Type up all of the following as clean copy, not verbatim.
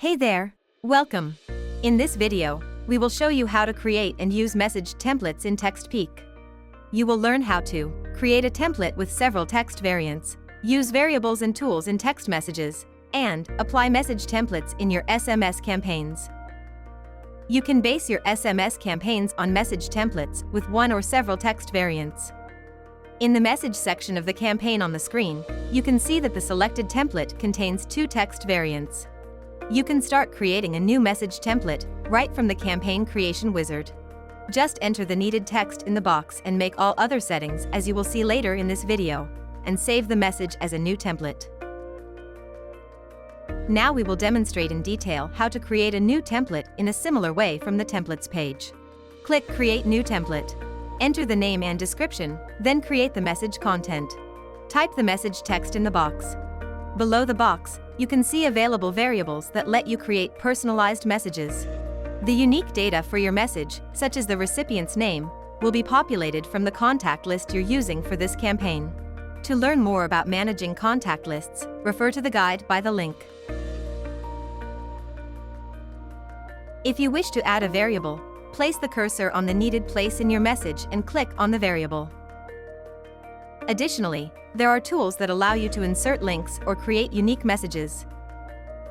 Hey there, welcome. In this video, we will show you how to create and use message templates in TextPeak. You will learn how to create a template with several text variants, use variables and tools in text messages, and apply message templates in your SMS campaigns. You can base your SMS campaigns on message templates with one or several text variants. In the message section of the campaign on the screen, you can see that the selected template contains two text variants. You can start creating a new message template right from the campaign creation wizard. Just enter the needed text in the box and make all other settings as you will see later in this video, and save the message as a new template. Now we will demonstrate in detail how to create a new template in a similar way from the Templates page. Click Create New Template. Enter the name and description, then create the message content. Type the message text in the box. Below the box, you can see available variables that let you create personalized messages. The unique data for your message, such as the recipient's name, will be populated from the contact list you're using for this campaign. To learn more about managing contact lists, refer to the guide by the link. If you wish to add a variable, place the cursor on the needed place in your message and click on the variable. Additionally, there are tools that allow you to insert links or create unique messages.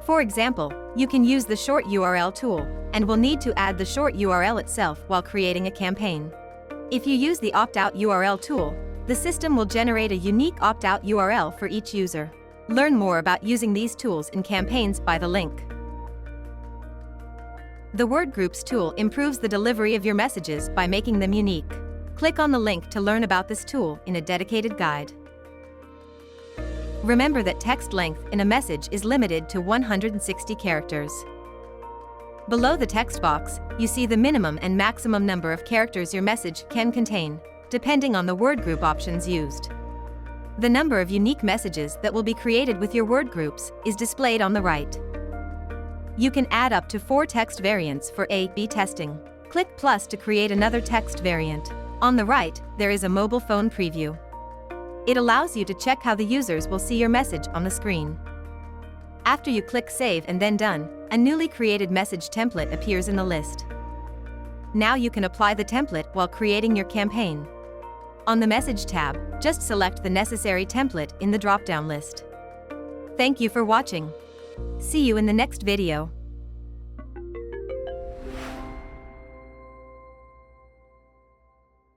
For example, you can use the short URL tool, and will need to add the short URL itself while creating a campaign. If you use the opt-out URL tool, the system will generate a unique opt-out URL for each user. Learn more about using these tools in campaigns by the link. The Word Groups tool improves the delivery of your messages by making them unique. Click on the link to learn about this tool in a dedicated guide. Remember that text length in a message is limited to 160 characters. Below the text box, you see the minimum and maximum number of characters your message can contain, depending on the word group options used. The number of unique messages that will be created with your word groups is displayed on the right. You can add up to 4 text variants for A/B testing. Click plus to create another text variant. On the right, there is a mobile phone preview. It allows you to check how the users will see your message on the screen. After you click Save and then Done, a newly created message template appears in the list. Now you can apply the template while creating your campaign. On the Message tab, just select the necessary template in the drop-down list. Thank you for watching. See you in the next video.